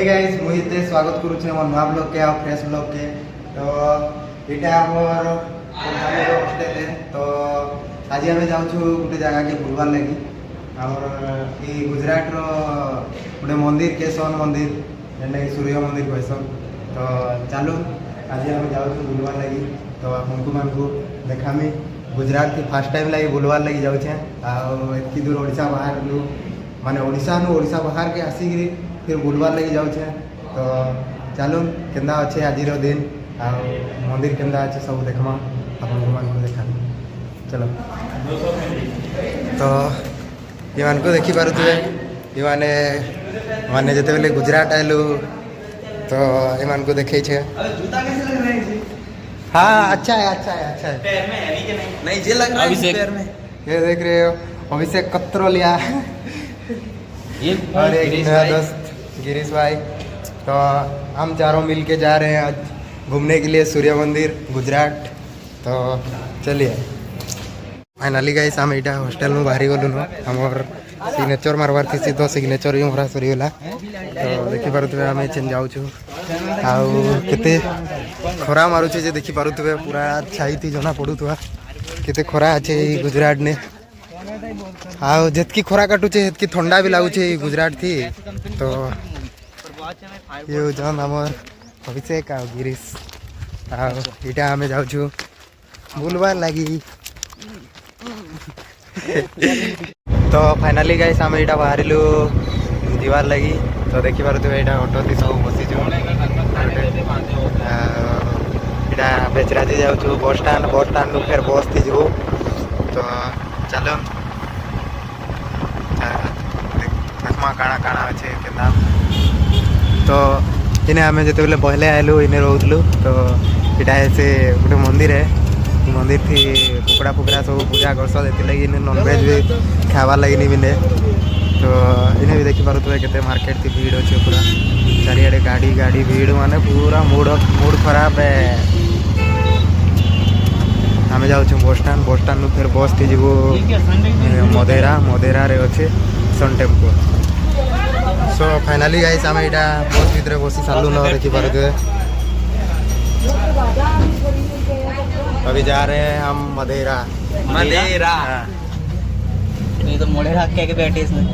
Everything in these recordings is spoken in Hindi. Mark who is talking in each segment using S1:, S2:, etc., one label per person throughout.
S1: हे गाइस मुझे स्वागत करुचे मोर नवा ब्लॉग के और फ्रेश ब्लॉग के। तो एटा हमर हॉस्टेल है। तो आज आम जाऊँ गोटे जगह के बुलवार लगी और ये गुजरात रो गोटे मंदिर केशन मंदिर जेनटा सूर्य मंदिर कहसन। तो चलो आज आम जाऊँ बुलवार लगी। तो आपको मानू देखामी गुजरात की फास्ट टाइम लगी बुलवार लगी जाऊे आती दूर ओडिशा बाहर माने ओडिशा बाहर के आसिक फिर बुलवार लगी जाऊे। तो चलो केन्दा अच्छे आज दिन आ मंदिर केन्दा अच्छे सब देखमा आपको मानू देखा चलो। तो ये मान को देखी पारे ये माने जिते बेले गुजरात आलु तो ये मान को देखे छे। हाँ अच्छा है पैर में है नहीं जे लग रहा है पैर में। ये देख रहे हो अभिषेक कत्रोलिया और एक मेरा दोस्त गिरीश भाई। तो हम चारों मिल के जा रहे हैं आज घूमने के लिए सूर्य मंदिर गुजरात। तो चलिए फाइनाली गाइस हम यहाँ हॉस्टेल में बाहरी गलु आमर सिग्नेचर मारबार थी तो सिग्नेचर भी मरा सरीगला। तो देखी पारे आम चेन जाऊँ आते खरा मारुचे जे देखी पारे पूरा छाई थी जना पड़ुवा केते खरा अच्छे गुजरात ने आउ जितकी खरा काटुचे हेतकी ठंडा भी लगुचे गुजरात थी। तो ये जन आमर अभिषेक आ गिरीश आटा आम जाऊँ बुलवार लगी। तो फाइनाली गाइस आम यहाँ बाहर जीवार लगी। तो देखी पारे यहाँ ऑटो थी सब बसीचु यहाँ बेचराजी जाऊँ बस स्टाण फिर बस थी जो। तो चलो देखमा काଣା काଣା अच्छे केना। तो इन्हें आम जो पहले आलु इन्हें रोलु। तो यहाँ से गोटे मंदिर है मंदिर थी कुकड़ा फुकड़ा सब पूजा करस लगी नॉनभेज भी खावार लगी नहीं बिने। तो इन्हें भी देखी पारे के मार्केट थी भीड़ अच्छे पूरा चारिड़े गाड़ी भीड़ माने पूरा मूड खराब है। आम जाऊँ बस स्टाण फिर बस थी जीव मदेरा रे अच्छे सन टेम्पो। सो फाइनाली गाइस आम यहाँ बस भीतर बसी सारू न देखी पारे। अभी जा रहे हैं हम मदेरा।
S2: ये तो मोड़े रख के बैठे इसमें।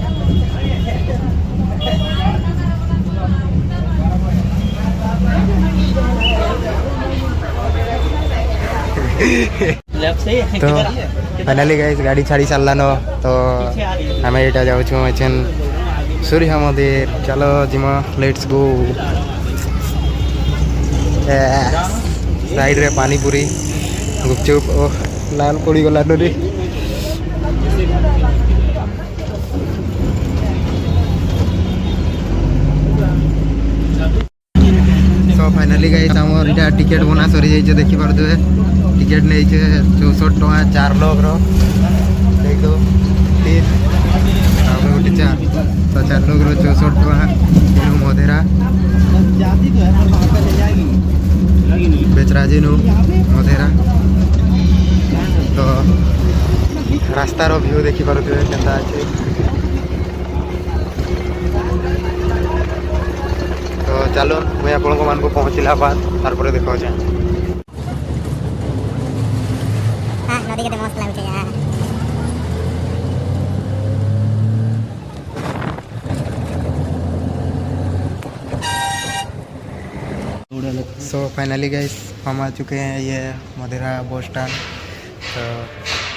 S1: तो फाइनाली गाइस गाड़ी छाड़ी चलला न। तो आम यहाँ जाऊँ सूर्य मंदिर। चलो जिमा लेट्स गो। साइड रे पानी पूरी गुपचुप ओ लाल पड़ी गला रे। तो फाइनाली गाइस आमर यहाँ टिकेट बना सरी जाइए देखी पारे टिकेट नहीं 64 टका 4 लोग रो एक दो तीन गोटे 4 तो 4 लोग रो 64 टका मदेरा बेचराजी नु मदेरा। तो रास्तार व्यू देखी पारे केन्ता अच्छे। तो चलो मुझे आपण मान को पहुँचला बाद तार देखा नदी के मस्त लगुचे यार। सो फाइनली गाइस हम आ चुके हैं ये मदेरा बस स्टैंड। तो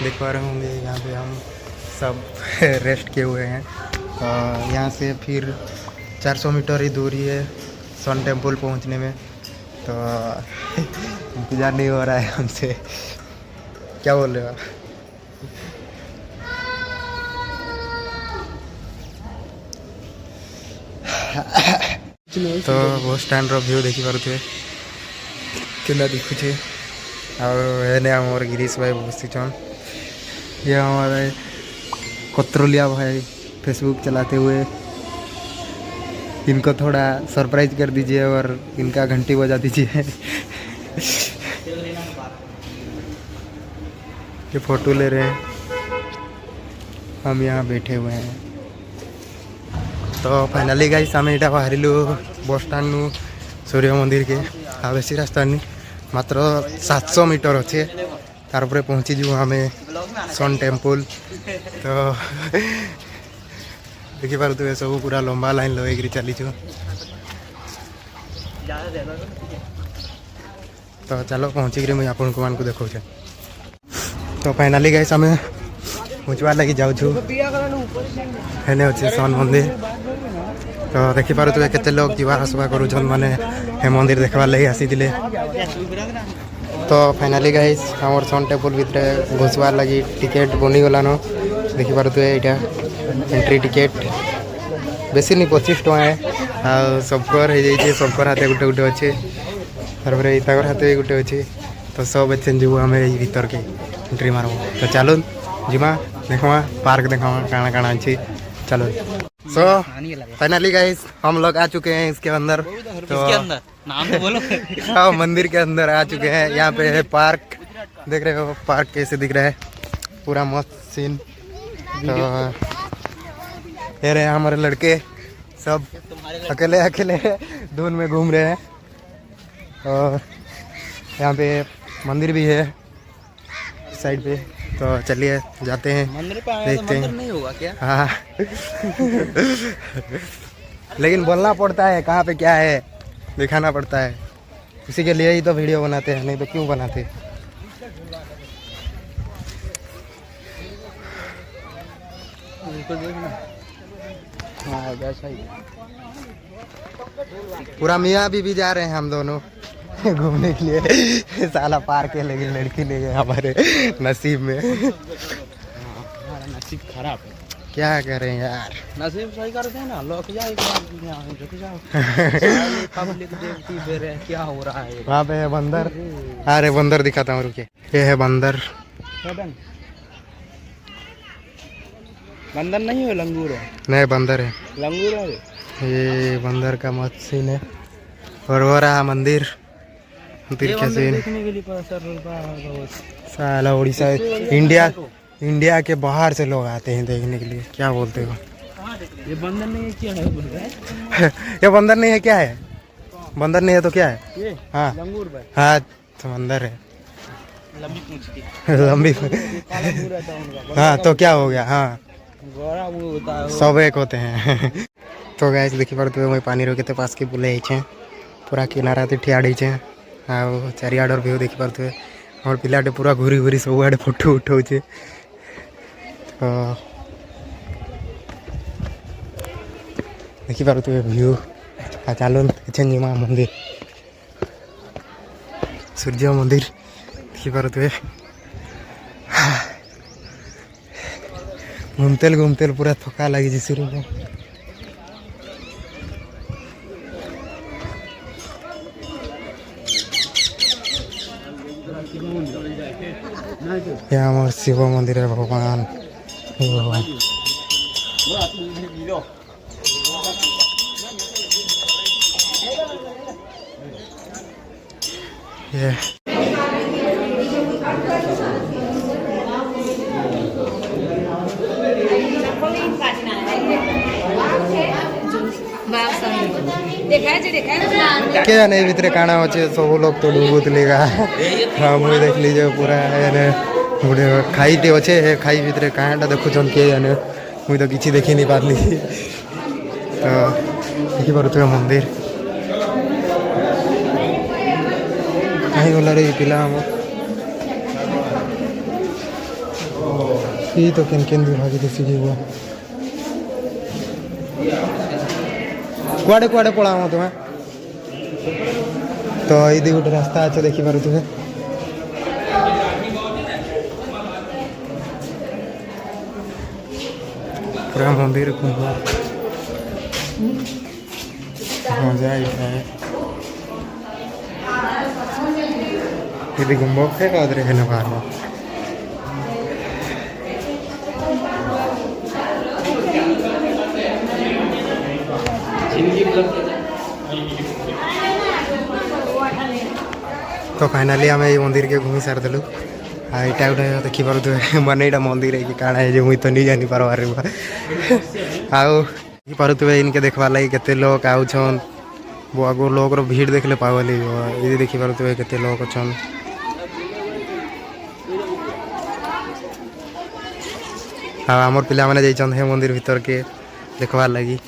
S1: देख पा रहे होंगे यहाँ पे हम सब रेस्ट किए हुए हैं। यहाँ से फिर 400 मीटर ही दूरी है सन टेम्पल पहुँचने में। तो इंतज़ार नहीं हो रहा है हमसे। क्या बोल रहे हो आप? तो बस स्टैंड व्यू देखी पारे केना दिखुचे आमर गिरीश भाई बसीचन। ये हमारे कत्रोलिया भाई फेसबुक चलाते हुए इनको थोड़ा सरप्राइज कर दीजिए और इनका घंटी बजा दीजिए। ये फोटो ले रहे हैं हम यहाँ बैठे हुए हैं। तो फाइनाली गाइस आम यहाँ बाहर बस स्टाण्ड सूर्य मंदिर के आ बेसी रास्ता नहीं मात्र 700 मीटर अच्छे तार पर पहुँची जीव आम सन टेम्पल तो देखिपे सब पूरा लंबा लाइन लगे चलीचु तो चलो पहुँचिक मुझे आपण को देखा तो फाइनाली गाइस आम पहुँचवार लगी जाऊँ हेने अच्छे सन मंदिर तो देखिपे केते लोग जीवा आसवा कर माने हे मंदिर देखबार लगी आसी तो फाइनाली गाइस आमर सन टेम्पल भितर घुसवार लगी टिकेट बनीगलान देखिपे यहाँ एंट्री टिकेट बेसी नहीं 25 टଙ୍କା है सबकर हो जाइए सबकर हाथ गोटे गोटे अच्छे तार हाथ गोटे अच्छे तो सब एचे जो आम भीतर के एंट्री मारब तो चलो जीमा देखा पार्क देखा काଣା काଣା अच्छी चलो सो फाइनली गाइस हम लोग आ चुके हैं इसके अंदर तो
S2: नाम तो बोलो
S1: हाँ मंदिर के अंदर आ चुके हैं। यहाँ पे है पार्क देख रहे हो पार्क कैसे दिख रहा है पूरा मस्त सीन तो ये रहे हमारे लड़के सब अकेले अकेले धुन में घूम रहे हैं और यहाँ पे मंदिर भी है साइड पे तो चलिए जाते हैं
S2: मंदिर पे
S1: देखते हैं
S2: नहीं होगा क्या
S1: हाँ लेकिन बोलना पड़ता है कहाँ पे क्या है दिखाना पड़ता है इसी के लिए ही तो वीडियो बनाते हैं नहीं तो क्यों बनाते। पूरा मियाँ भी जा रहे हैं हम दोनों घूमने के लिए साला पार्क है लेकिन लड़की नहीं है हमारे नसीब में
S2: हमारा नसीब खराब है
S1: क्या करें यार
S2: नसीब सही करते हैं ना लोग जाए पब्लिक देखती फिर क्या हो रहा है
S1: वहाँ पे है बंदर अरे बंदर दिखाता हूँ रुके ये है बंदर
S2: बंदर नहीं है लंगूर है
S1: नहीं बंदर है
S2: लंगूर है
S1: ये बंदर का मत सीन है और वो रहा मंदिर मंदिर का सीन
S2: देखने के लिए
S1: साला उड़ीसा इंडिया के बाहर से लोग आते हैं देखने के लिए क्या बोलते हो
S2: ये बंदर नहीं है क्या है
S1: ये बंदर नहीं है क्या है बंदर नहीं है तो क्या है
S2: ये
S1: हाँ
S2: लंगूर भाई
S1: हाँ तो बंदर है
S2: लंबी पूंछ की
S1: लंबी
S2: काला मुंह रहता है उनका
S1: हाँ तो क्या हो गया हाँ
S2: गोरा मुंह होता है
S1: सब एक होते हैं तो गाइस देखी पड़ते मैं पानी रोके पास के बुले पूरा किनारा ठियाड़ी आ चारिआडर व्यू देखी पारे और पिलाटे पूरा घूरी घूरी सब आड़े फोटो उठाऊे तो देखी पारे व्यू आ चलो जीमा मंदिर सूर्य मंदिर देखी पारे घूमते पूरा थका लगी सूर्य को यहाँ हमारे शिव मंदिर है भगवान ये क्या नहीं भितर काଣା अच्छे सब लोग तो डुबुतले हाँ मुझे देख लीजिए पूरा गोटे खाईटे अच्छे खाई भितर काणाटा देखुन किए जाने मुझे तो किसी देखी नहीं पार्ली तो देखी पारे मंदिर कहीं गला रे पिला ये तो केन भागी देखी जीव कुआड़े कुआड़े पड़ा तुम्हें तो ये गोटे रास्ता अच्छे देखी पारे पूरा मंदिर मजा है ये गुम्बक है कादरे है ना बाहर तो फाइनाली आम ये मंदिर के घूमी सारी देलु यहाँ गोटे देखी पारे माने यहाँ मंदिर है कि काଣା है मुझे तो नहीं जानी पार्बार आउ पारुथिबे इनके देखबार लगी केते लोग आउछन आगो लोग भीड़ देखले पागल ये देखी पारुथिबे केते लोग अछन हाँ आमर पिला माने जाइछन हे मंदिर भीतर के देखबार लगी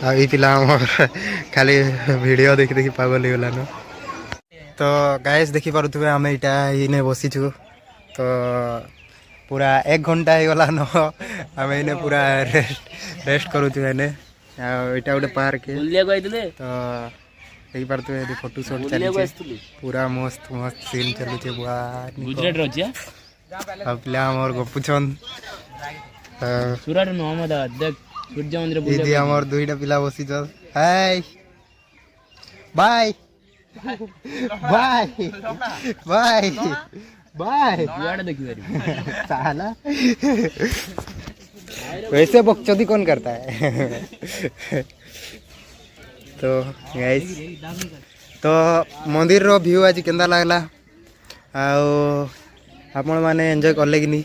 S1: ये पिला खाली वीडियो देखी देखी पागल हो गलान तो गाइस देखी पारुथिबे आम इटा इने बसीचु तो पूरा 1 घंटा हो गलान आम इने पूरा रेस्ट करूछु इने इटा गोटे पार्क तो देखी पारुथिबे यदि फोटो शॉट चली पूरा मस्त मस्त सीन चलुचे बुआ गुजरात रजिया अब पिला हमर गपुछन सुराट मोहम्मदाबाद देख सूर्य मंदिर दीदी हमर दुईटा पिला बसी चल hi bye bye bye bye जुआड़े देखी बारी साला वैसे बकचोदी कौन करता है तो गाइस तो मंदिर रो व्यू आज केंदा लागला आउ आपण माने एंजॉय करले कि नहीं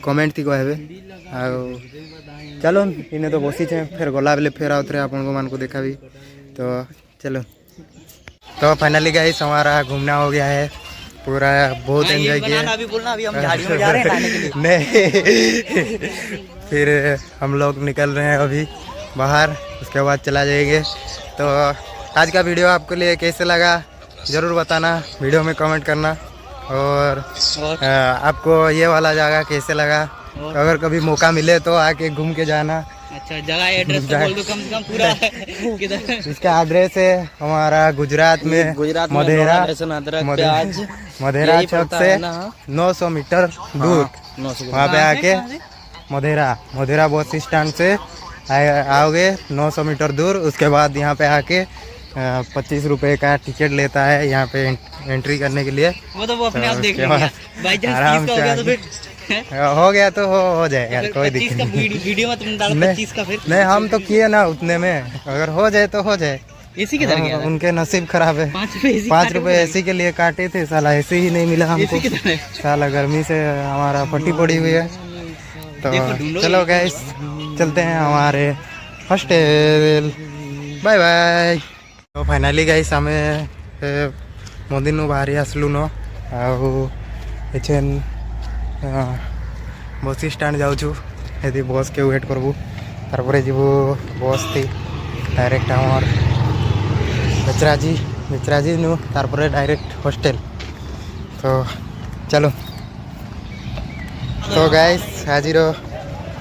S1: कमेंट थी कहबे आउ चलो इन्हें तो बसी छे फिर गला बेले फिर आउ थे आपन को मान को देखा भी तो चलो तो फाइनली गाइस हमारा घूमना हो गया है पूरा बहुत एंजॉय किया अभी बोलना अभी हम झाड़ियों में जा रहे हैं नहाने के लिए नहीं फिर हम लोग निकल रहे हैं अभी बाहर उसके बाद चला जाएंगे तो आज का वीडियो आपके लिए कैसे लगा ज़रूर बताना वीडियो में कमेंट करना और आपको ये वाला जगह कैसे लगा अगर कभी मौका मिले तो आके घूम के जाना अच्छा जगह एड्रेस तो बोल दो कम से कम पूरा किधर इसका एड्रेस है हमारा गुजरात में मधेरा चौक से 900 मीटर दूर वहाँ पे आके मधेरा बस स्टैंड से आओगे 900 मीटर दूर उसके बाद यहाँ पे आके 25 रुपए का टिकट लेता है यहाँ पे एंट्री करने के लिए वो तो वो अपने आप देख लेंगे बाय चांस हो गया तो फिर हो गया तो हो जाएगा कोई दिक्कत नहीं वीडियो में तुम डालो 25 का फिर नहीं हम तो किए ना उतने में अगर हो जाए तो हो जाए एसी किधर गया उनके नसीब खराब है 5 रुपए एसी के लिए काटे थे साला एसी ही नहीं मिला हमको साला गर्मी से हमारा फटी पड़ी हुई है तो चलो गाइस चलते हैं हमारे हॉस्टल बाय बाय तो फाइनली गाइस आम मंदिर नु बाहरी आसलु न आछन बस स्टैंड जाऊँ यदि बस के वेट करबू तारपरे जीवु बस थी डायरेक्ट आमर बेचराजी नु तारपरे डायरेक्ट हॉस्टल तो चलो तो गाइस आज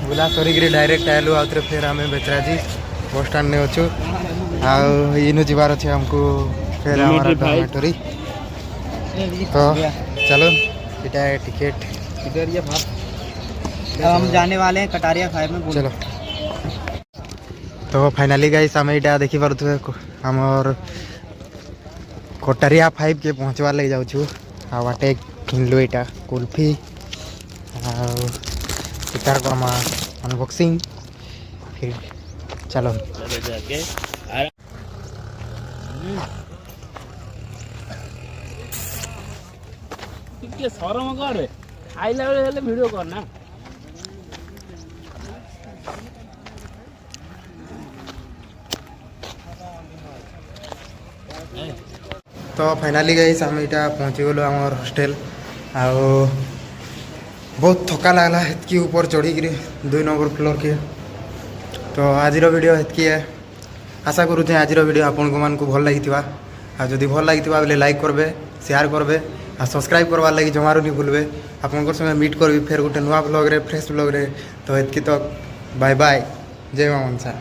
S1: बुला सरिक डायरेक्ट आलु आउे फिर आम बेचराजी बस स्टैंड ने अच्छु आनु जीवार अच्छे हमको फिर हमारा डॉर्मेटरी तो चलो इटा है टिकट इधर ये अब हम जाने वाले हैं कटारिया 5 में चलो तो फाइनली गाइस आम इटा देखी पारे आमर कटारिया 5 के पहुँचवार लगे जाऊँ आटे किनलु यहाँ कुल्फी आर करमा अनबॉक्सिंग फिर चलो
S2: सरम कर खाइला बेले वीडियो करना
S1: तो फाइनली गाइस आम इटा पहुँची गलु आमर हॉस्टल आउ बहुत थका लगला हेतकी ऊपर चढ़ी 2 नंबर फ्लोर के तो आज वीडियो हेतकी है आशा करुचे आज वीडियो आपण को मान को भल लगी जदि भल लगी बोले लाइक करबे शेयर करबे आ सब्सक्राइब करवार लगी जमारू नहीं भूलबे आपन संगे मीट करबी फिर गोटे नुआ ब्लॉग रे फ्रेश ब्लॉग रे तो हेतकी तो बाय बाय जय मां मनसा।